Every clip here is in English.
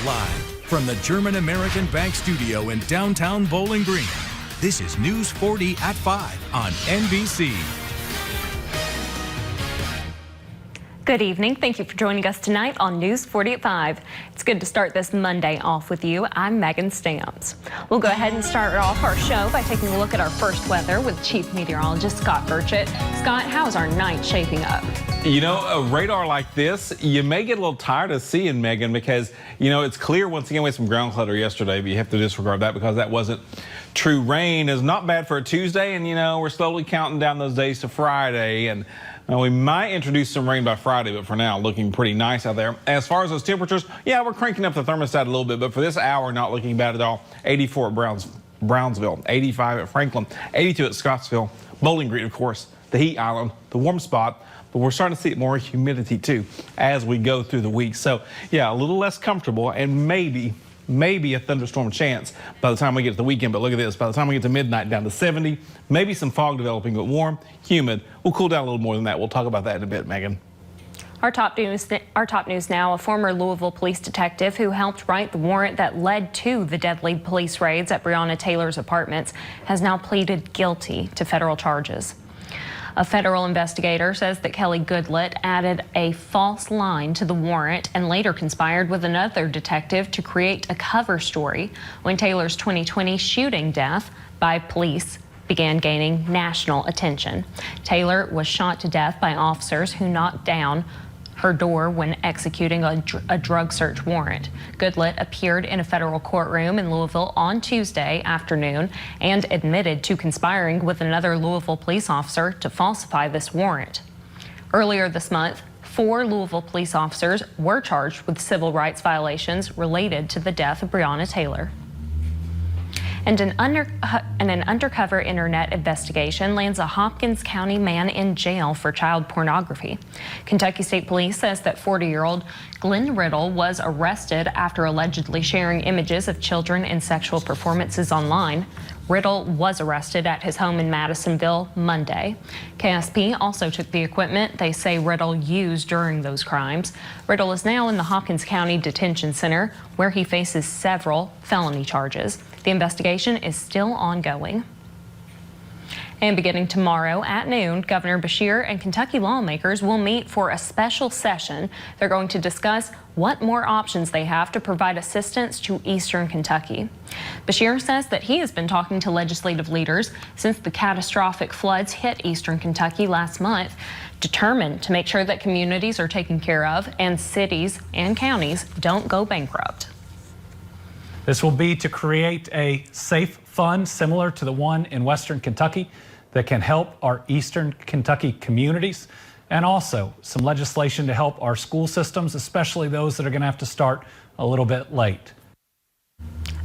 Live from the German-American Bank Studio in downtown Bowling Green. This is News 40 at 5 on NBC. Good evening. Thank you for joining us tonight on News 40 at 5. It's good to start this Monday off with you. I'm Meghann Stamps. We'll go ahead and start off our show by taking a look at our first weather with Chief Meteorologist Scott Burchett. Scott, how's our night shaping up? You know, a radar like this, you may get a little tired of seeing, Meghann, because, you know, it's clear once again we had some ground clutter yesterday, but you have to disregard that because that wasn't true rain. It's not bad for a Tuesday, and, you know, we're slowly counting down those days to Friday, and we might introduce some rain by Friday, but for now, looking pretty nice out there. As far as those temperatures, yeah, we're cranking up the thermostat a little bit, but for this hour, not looking bad at all. 84 at Brownsville, 85 at Franklin, 82 at Scottsville, Bowling Green, of course, the heat island, the warm spot. But we're starting to see more humidity, too, as we go through the week. So, yeah, a little less comfortable and maybe a thunderstorm chance by the time we get to the weekend. But look at this. By the time we get to midnight, down to 70, maybe some fog developing, but warm, humid. We'll cool down a little more than that. We'll talk about that in a bit, Meghann. Our top news now, a former Louisville police detective who helped write the warrant that led to the deadly police raids at Breonna Taylor's apartments has now pleaded guilty to federal charges. A federal investigator says that Kelly Goodlett added a false line to the warrant and later conspired with another detective to create a cover story when Taylor's 2020 shooting death by police began gaining national attention. Taylor was shot to death by officers who knocked down her door when executing a drug search warrant. Goodlett appeared in a federal courtroom in Louisville on Tuesday afternoon and admitted to conspiring with another Louisville police officer to falsify this warrant. Earlier this month, 4 Louisville police officers were charged with civil rights violations related to the death of Breonna Taylor. And an undercover internet investigation lands a Hopkins County man in jail for child pornography. Kentucky State Police says that 40-year-old Glenn Riddle was arrested after allegedly sharing images of children in sexual performances online. Riddle was arrested at his home in Madisonville Monday. KSP also took the equipment they say Riddle used during those crimes. Riddle is now in the Hopkins County Detention Center, where he faces several felony charges. The investigation is still ongoing. And beginning tomorrow at noon, Governor Beshear and Kentucky lawmakers will meet for a special session. They're going to discuss what more options they have to provide assistance to Eastern Kentucky. Beshear says that he has been talking to legislative leaders since the catastrophic floods hit Eastern Kentucky last month, determined to make sure that communities are taken care of and cities and counties don't go bankrupt. This will be to create a safe fund similar to the one in Western Kentucky that can help our Eastern Kentucky communities, and also some legislation to help our school systems, especially those that are going to have to start a little bit late.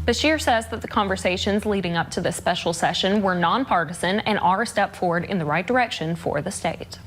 Beshear says that the conversations leading up to this special session were nonpartisan and are a step forward in the right direction for the state.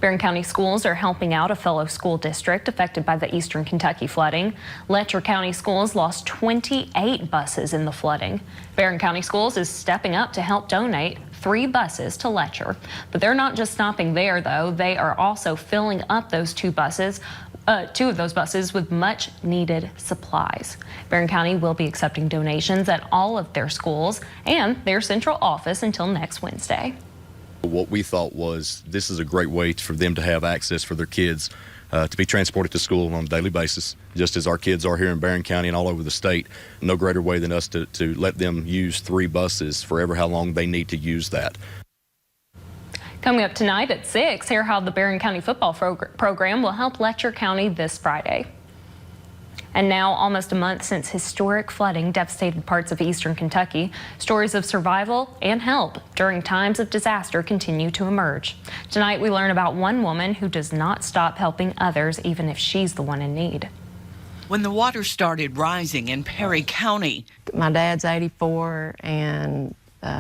Barron County schools are helping out a fellow school district affected by the Eastern Kentucky flooding. Letcher County Schools lost 28 buses in the flooding. Barron County Schools is stepping up to help donate 3 buses to Letcher. But they're not just stopping there, though. They are also filling up those 2 of those buses with much needed supplies. Barron County will be accepting donations at all of their schools and their central office until next Wednesday. What we thought was this is a great way for them to have access for their kids to be transported to school on a daily basis, just as our kids are here in Barron County and all over the state. No greater way than us to let them use 3 buses forever how long they need to use that. Coming up tonight at 6, hear how the Barron County football program will help Letcher County this Friday. And now, almost a month since historic flooding devastated parts of Eastern Kentucky, stories of survival and help during times of disaster continue to emerge. Tonight, we learn about one woman who does not stop helping others, even if she's the one in need. When the water started rising in Perry County. My dad's 84, and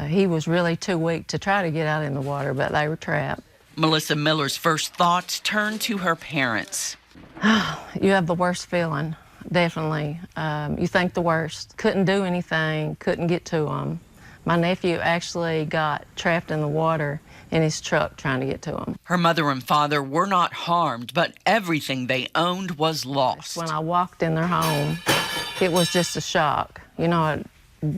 he was really too weak to try to get out in the water, but they were trapped. Melissa Miller's first thoughts turned to her parents. You have the worst feeling. Definitely. You think the worst. Couldn't do anything, couldn't get to them. My nephew actually got trapped in the water. in his truck trying to get to them. Her mother and father were not harmed, but everything they owned was lost. When I walked in their home, it was just a shock. You know,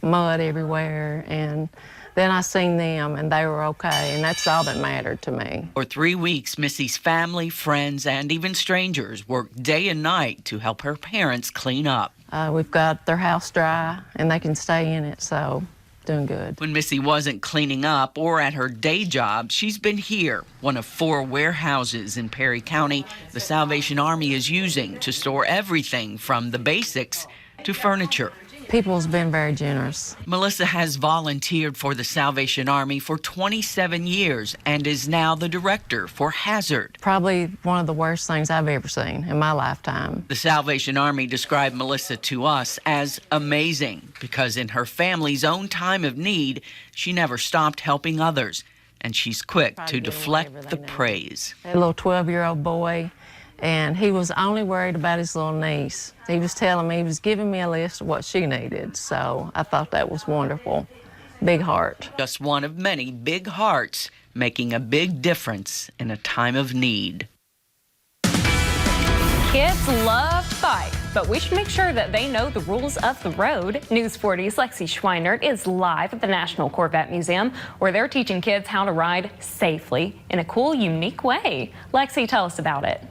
mud everywhere, and then I seen them and they were okay, and that's all that mattered to me. For 3 weeks, Missy's family, friends, and even strangers worked day and night to help her parents clean up. We've got their house dry and they can stay in it, so doing good. When Missy wasn't cleaning up or at her day job, she's been here, one of 4 warehouses in Perry County the Salvation Army is using to store everything from the basics to furniture. People's been very generous. Melissa has volunteered for the Salvation Army for 27 years and is now the director for Hazard. Probably one of the worst things I've ever seen in my lifetime. The Salvation Army described Melissa to us as amazing because in her family's own time of need, she never stopped helping others, and she's quick to deflect the praise. A little 12-year-old boy, and he was only worried about his little niece. He was telling me, he was giving me a list of what she needed, so I thought that was wonderful. Big heart. Just one of many big hearts making a big difference in a time of need. Kids love to bike, but we should make sure that they know the rules of the road. News 40's Lexi Schweinert is live at the National Corvette Museum, where they're teaching kids how to ride safely in a cool, unique way. Lexi, tell us about it.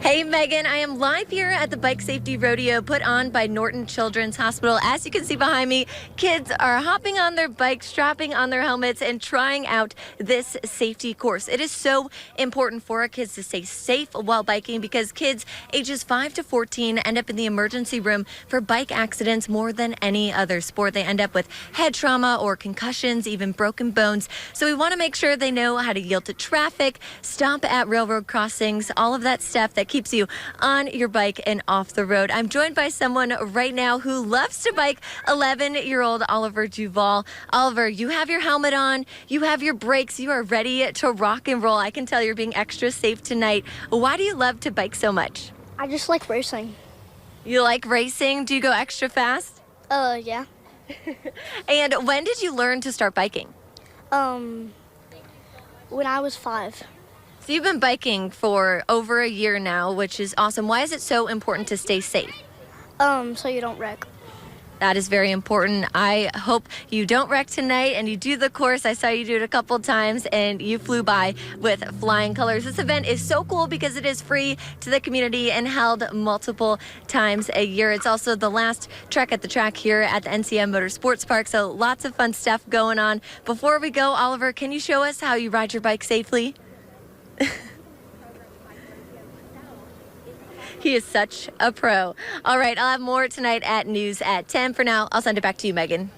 Hey Megan, I am live here at the Bike Safety Rodeo put on by Norton Children's Hospital. As you can see behind me, kids are hopping on their bikes, strapping on their helmets, and trying out this safety course. It is so important for our kids to stay safe while biking because kids ages 5 to 14 end up in the emergency room for bike accidents more than any other sport. They end up with head trauma or concussions, even broken bones. So we want to make sure they know how to yield to traffic, stop at railroad crossings, all of that stuff that keeps you on your bike and off the road. I'm joined by someone right now who loves to bike, 11-year-old Oliver Duval. Oliver, you have your helmet on, you have your brakes, you are ready to rock and roll. I can tell you're being extra safe tonight. Why do you love to bike so much? I just like racing. You like racing? Do you go extra fast? Yeah. And when did you learn to start biking? When I was 5. So you've been biking for over a year now, which is awesome. Why is it so important to stay safe? So you don't wreck. That is very important. I hope you don't wreck tonight and you do the course. I saw you do it a couple times and you flew by with flying colors. This event is so cool because it is free to the community and held multiple times a year. It's also the last trek at the track here at the NCM Motorsports Park, so lots of fun stuff going on. Before we go, Oliver, can you show us how you ride your bike safely? He is such a pro. All right, I'll have more tonight at News at 10. For now, I'll send it back to you, Megan.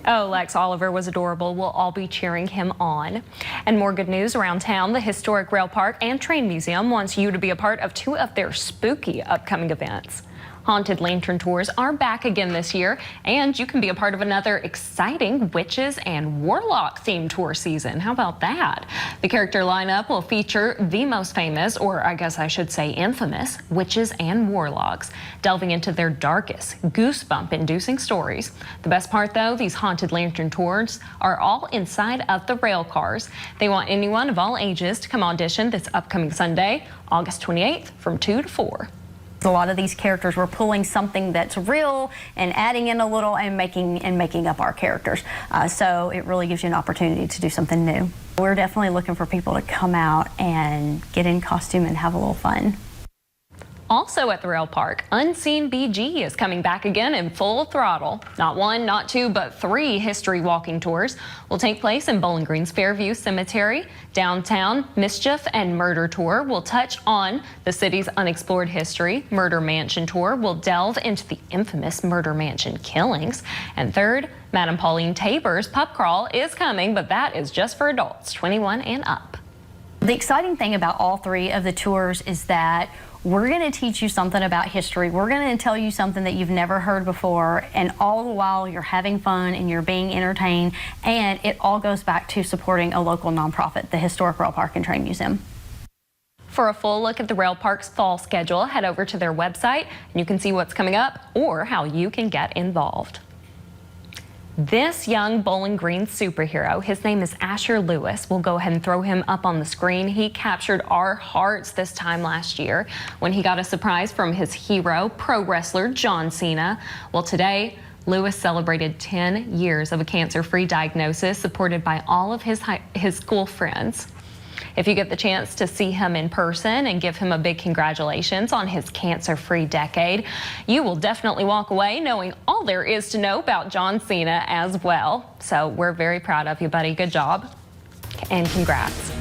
Oh, Lex, Oliver was adorable. We'll all be cheering him on. And more good news around town. The Historic Rail Park and Train Museum wants you to be a part of 2 of their spooky upcoming events. Haunted Lantern Tours are back again this year, and you can be a part of another exciting witches and warlock themed tour season. How about that? The character lineup will feature the most famous, or I guess I should say infamous, witches and warlocks, delving into their darkest, goosebump-inducing stories. The best part, though, these Haunted Lantern Tours are all inside of the rail cars. They want anyone of all ages to come audition this upcoming Sunday, August 28th from 2 to 4. A lot of these characters, we're pulling something that's real and adding in a little and making up our characters. So it really gives you an opportunity to do something new. We're definitely looking for people to come out and get in costume and have a little fun. Also at the rail park, Unseen BG is coming back again in full throttle. Not 1, not 2, but 3 history walking tours will take place in Bowling Green's Fairview Cemetery. Downtown Mischief and Murder Tour will touch on the city's unexplored history. Murder Mansion Tour will delve into the infamous Murder Mansion killings. And third, Madame Pauline Tabor's Pub Crawl is coming, but that is just for adults 21 and up. The exciting thing about all 3 of the tours is that we're going to teach you something about history. We're going to tell you something that you've never heard before, and all the while you're having fun and you're being entertained, and it all goes back to supporting a local nonprofit, the Historic Rail Park and Train Museum. For a full look at the rail park's fall schedule, head over to their website and you can see what's coming up or how you can get involved. This young Bowling Green superhero, his name is Asher Lewis. We'll go ahead and throw him up on the screen. He captured our hearts this time last year when he got a surprise from his hero, pro wrestler John Cena. Well, today, Lewis celebrated 10 years of a cancer-free diagnosis supported by all of his school friends. If you get the chance to see him in person and give him a big congratulations on his cancer-free decade, you will definitely walk away knowing all there is to know about John Cena as well. So we're very proud of you, buddy. Good job and congrats.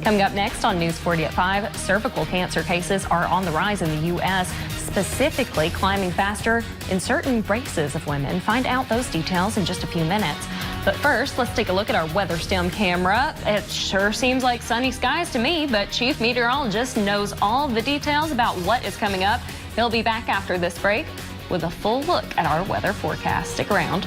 Coming up next on News 40 at 5, cervical cancer cases are on the rise in the U.S., specifically climbing faster in certain races of women. Find out those details in just a few minutes. But first, let's take a look at our weather stem camera. It sure seems like sunny skies to me, but Chief Meteorologist knows all the details about what is coming up. He'll be back after this break with a full look at our weather forecast. Stick around.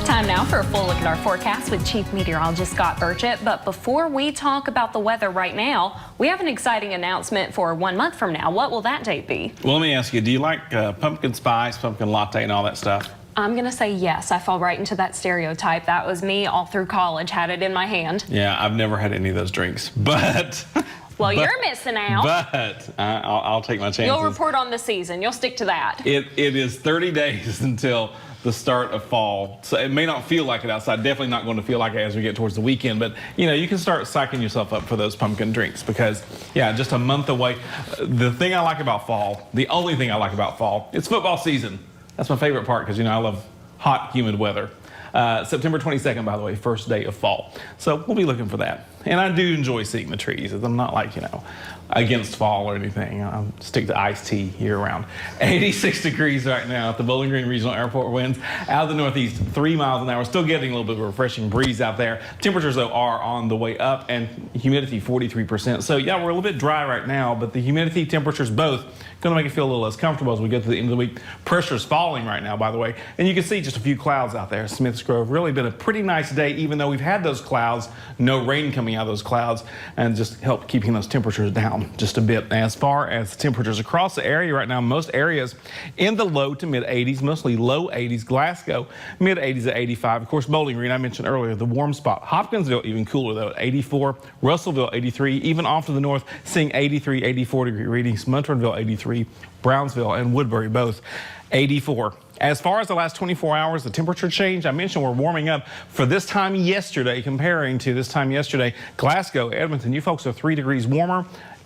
Time now for a full look at our forecast with Chief Meteorologist Scott Burchett. But before we talk about the weather right now, we have an exciting announcement for 1 month from now. What will that date be? Well, let me ask you, do you like pumpkin spice, pumpkin latte, and all that stuff? I'm going to say yes. I fall right into that stereotype. That was me all through college, had it in my hand. Yeah, I've never had any of those drinks, but... Well, you're missing out. But I'll take my chances. You'll report on the season. You'll stick to that. It is 30 days until the start of fall. So it may not feel like it outside. Definitely not going to feel like it as we get towards the weekend. But, you know, you can start psyching yourself up for those pumpkin drinks because, yeah, just a month away. The thing I like about fall, the only thing I like about fall, it's football season. That's my favorite part because, you know, I love hot, humid weather. September 22nd, by the way, first day of fall. So we'll be looking for that. And I do enjoy seeing the trees. I'm not like, you know, against fall or anything. I'll stick to iced tea year round. 86 degrees right now at the Bowling Green Regional Airport. Winds out of the northeast, 3 miles an hour. Still getting a little bit of a refreshing breeze out there. Temperatures, though, are on the way up and humidity 43%. So, yeah, we're a little bit dry right now, but the humidity, temperatures both going to make it feel a little less comfortable as we get to the end of the week. Pressure's falling right now, by the way. And you can see just a few clouds out there. Smiths Grove, really been a pretty nice day, even though we've had those clouds, no rain coming out of those clouds, and just help keeping those temperatures down just a bit. As far as temperatures across the area right now, most areas in the low to mid 80s, mostly low 80s. Glasgow, mid 80s at 85. Of course, Bowling Green, I mentioned earlier, the warm spot. Hopkinsville, even cooler though, at 84. Russellville, 83. Even off to the north, seeing 83, 84 degree readings. Montreatville, 83. Brownsville and Woodbury, both 84. As far as the last 24 hours, the temperature change, I mentioned we're warming up for this time yesterday, comparing to this time yesterday. Glasgow, Edmonton, you folks are 3 degrees warmer.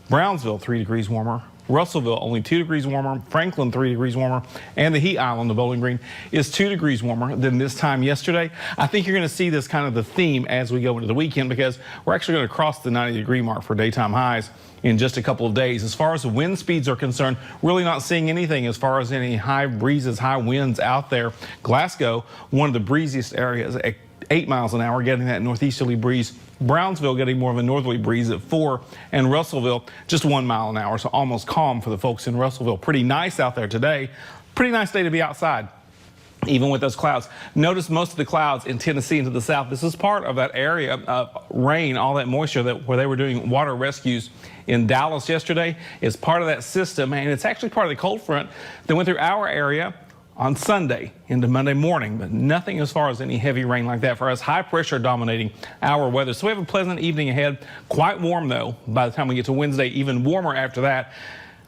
Brownsville, 3 degrees warmer. Russellville, only 2 degrees warmer. Franklin, 3 degrees warmer. And the Heat Island of Bowling Green is 2 degrees warmer than this time yesterday. I think you're going to see this kind of the theme as we go into the weekend because we're actually going to cross the 90-degree mark for daytime highs in just a couple of days. As far as the wind speeds are concerned, really not seeing anything as far as any high breezes, high winds out there. Glasgow, one of the breeziest areas at 8 miles an hour, getting that northeasterly breeze. Brownsville getting more of a northerly breeze at 4, and Russellville just 1 mile an hour, so almost calm for the folks in Russellville. Pretty nice out there today. Pretty nice day to be outside, even with those clouds. Notice most of the clouds in Tennessee and to the south. This is part of that area of rain, all that moisture where they were doing water rescues in Dallas yesterday is part of that system, and it's actually part of the cold front that went through our area on Sunday into Monday morning, but nothing as far as any heavy rain like that for us. High pressure dominating our weather. So we have a pleasant evening ahead. Quite warm, though, by the time we get to Wednesday. Even warmer after that.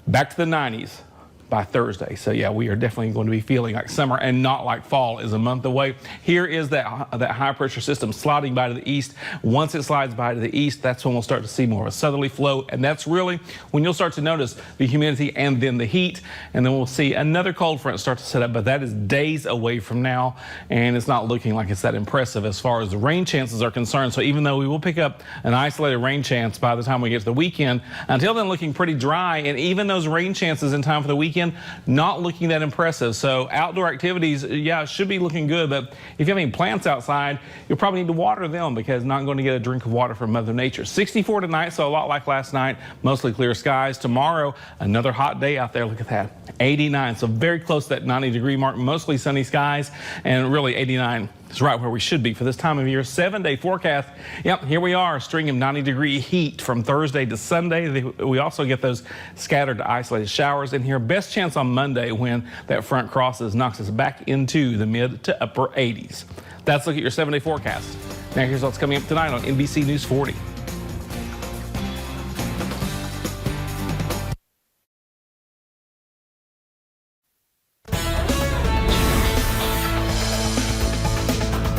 Back to the 90s by Thursday. So, yeah, we are definitely going to be feeling like summer and not like fall is a month away. Here is that high pressure system sliding by to the east. Once it slides by to the east, that's when we'll start to see more of a southerly flow. And that's really when you'll start to notice the humidity and then the heat. And then we'll see another cold front start to set up. But that is days away from now. And it's not looking like it's that impressive as far as the rain chances are concerned. So even though we will pick up an isolated rain chance by the time we get to the weekend, until then looking pretty dry. And even those rain chances in time for the weekend, not looking that impressive. So outdoor activities, yeah, should be looking good. But if you have any plants outside, you'll probably need to water them because not going to get a drink of water from Mother Nature. 64 tonight, so a lot like last night. Mostly clear skies. Tomorrow, another hot day out there. Look at that. 89, so very close to that 90-degree mark. Mostly sunny skies and really 89 It's right where we should be for this time of year. 7-day forecast. Yep, here we are, a string of 90-degree heat from Thursday to Sunday. We also get those scattered to isolated showers in here. Best chance on Monday when that front crosses, knocks us back into the mid to upper 80s. That's a look at your 7-day forecast. Now here's what's coming up tonight on NBC News 40.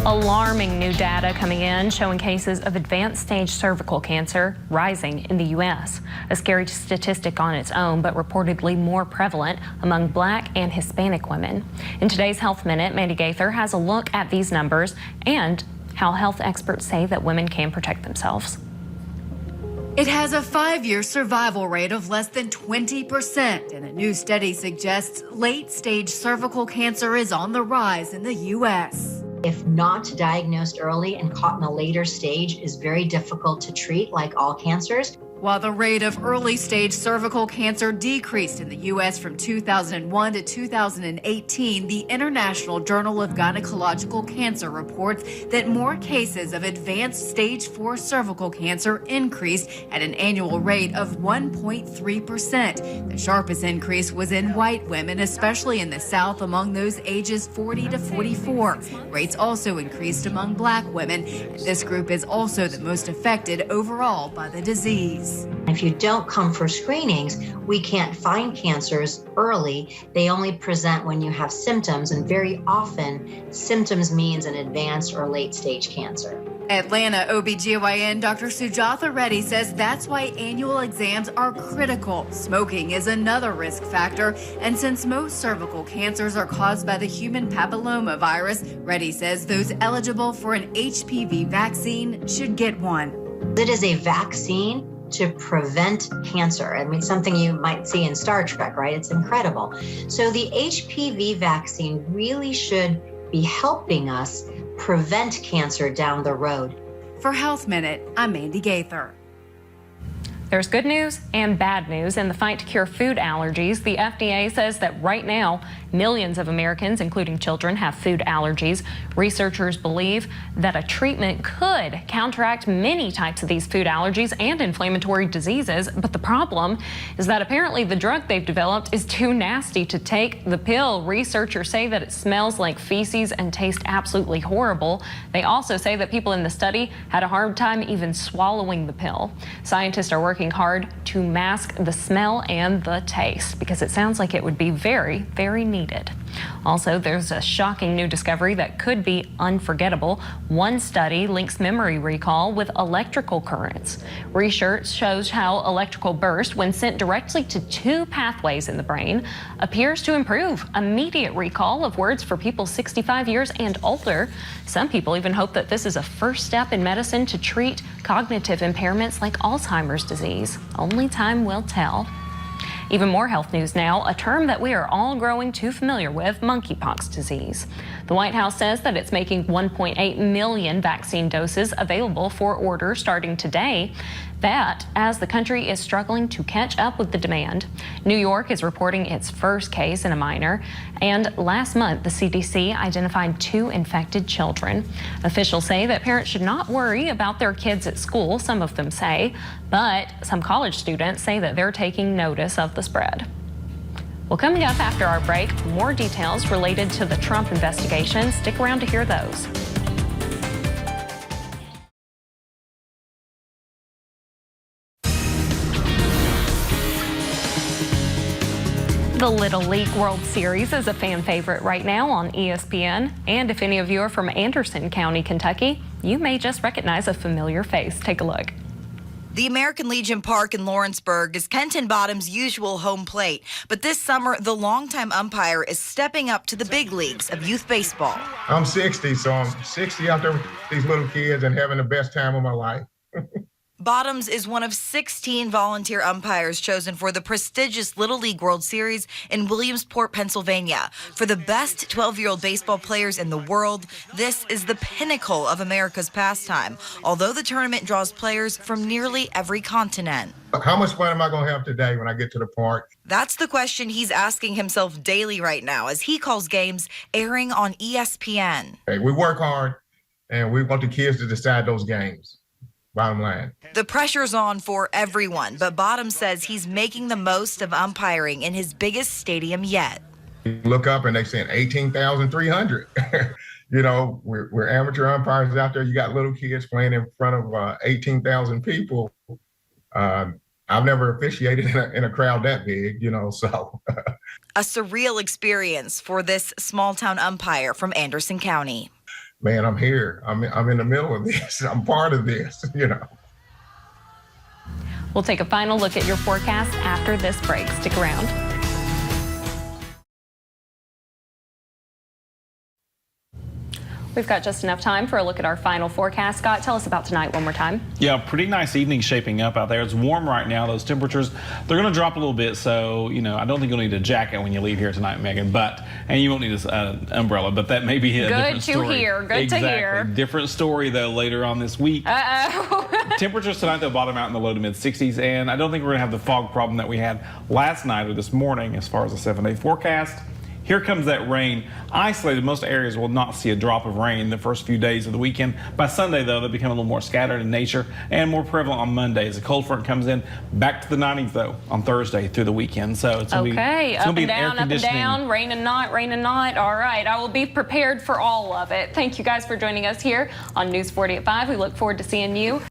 Alarming new data coming in showing cases of advanced stage cervical cancer rising in the U.S. A scary statistic on its own, but reportedly more prevalent among Black and Hispanic women. In today's Health Minute, Mandy Gaither has a look at these numbers and how health experts say that women can protect themselves. It has a 5-year survival rate of less than 20%, and a new study suggests late-stage cervical cancer is on the rise in the U.S. If not diagnosed early and caught in a later stage is very difficult to treat, like all cancers. While the rate of early-stage cervical cancer decreased in the U.S. from 2001 to 2018, the International Journal of Gynecological Cancer reports that more cases of advanced stage 4 cervical cancer increased at an annual rate of 1.3%. The sharpest increase was in white women, especially in the South among those ages 40 to 44. Rates also increased among Black women. This group is also the most affected overall by the disease. If you don't come for screenings, we can't find cancers early. They only present when you have symptoms, and very often symptoms means an advanced or late stage cancer. Atlanta OBGYN Dr. Sujatha Reddy says that's why annual exams are critical. Smoking is another risk factor, and since most cervical cancers are caused by the human papillomavirus, Reddy says those eligible for an HPV vaccine should get one. It is a vaccine to prevent cancer. I mean, something you might see in Star Trek, right? It's incredible. So the HPV vaccine really should be helping us prevent cancer down the road. For Health Minute, I'm Mandy Gaither. There's good news and bad news in the fight to cure food allergies. The FDA says that right now, millions of Americans, including children, have food allergies. Researchers believe that a treatment could counteract many types of these food allergies and inflammatory diseases. But the problem is that apparently the drug they've developed is too nasty to take the pill. Researchers say that it smells like feces and tastes absolutely horrible. They also say that people in the study had a hard time even swallowing the pill. Scientists are working hard to mask the smell and the taste because it sounds like it would be very, very needed. Also, there's a shocking new discovery that could be unforgettable. One study links memory recall with electrical currents. Research shows how electrical burst, when sent directly to 2 pathways in the brain, appears to improve immediate recall of words for people 65 years and older. Some people even hope that this is a first step in medicine to treat cognitive impairments like Alzheimer's disease. Only time will tell. Even more health news now, a term that we are all growing too familiar with, monkeypox disease. The White House says that it's making 1.8 million vaccine doses available for order starting today. That as the country is struggling to catch up with the demand. New York is reporting its first case in a minor, and last month the CDC identified 2 infected children. Officials say that parents should not worry about their kids at school, some of them say, but some college students say that they're taking notice of the spread. Well, coming up after our break, more details related to the Trump investigation. Stick around to hear those. The Little League World Series is a fan favorite right now on ESPN. And if any of you are from Anderson County, Kentucky, you may just recognize a familiar face. Take a look. The American Legion Park in Lawrenceburg is Kenton Bottom's usual home plate. But this summer, the longtime umpire is stepping up to the big leagues of youth baseball. I'm 60, so I'm 60 out there with these little kids and having the best time of my life. Bottoms is one of 16 volunteer umpires chosen for the prestigious Little League World Series in Williamsport, Pennsylvania. For the best 12-year-old baseball players in the world, this is the pinnacle of America's pastime, although the tournament draws players from nearly every continent. How much fun am I going to have today when I get to the park? That's the question he's asking himself daily right now as he calls games airing on ESPN. Hey, we work hard, and we want the kids to decide those games. Bottom line. The pressure's on for everyone, but Bottoms says he's making the most of umpiring in his biggest stadium yet. You look up and they're saying 18,300. You know, we're amateur umpires out there. You got little kids playing in front of 18,000 people. I've never officiated in a crowd that big, you know, so. A surreal experience for this small-town umpire from Anderson County. Man, I'm here. I'm in the middle of this. I'm part of this, you know. We'll take a final look at your forecast after this break. Stick around. We've got just enough time for a look at our final forecast. Scott, tell us about tonight one more time. Yeah, pretty nice evening shaping up out there. It's warm right now. Those temperatures, they're going to drop a little bit. So, you know, I don't think you'll need a jacket when you leave here tonight, Meghan. And you won't need an umbrella, but that may be a different story. Good to hear. Good exactly. to hear. Different story, though, later on this week. Temperatures tonight, they'll bottom out in the low to mid 60s. And I don't think we're going to have the fog problem that we had last night or this morning as far as the 7-day forecast. Here comes that rain. Isolated, most areas will not see a drop of rain the first few days of the weekend. By Sunday, though, they'll become a little more scattered in nature and more prevalent on Monday as the cold front comes in. Back to the 90s, though, on Thursday through the weekend. So it's going to be, up and down, rain and not, rain and not. All right, I will be prepared for all of it. Thank you guys for joining us here on News 40 at 5. We look forward to seeing you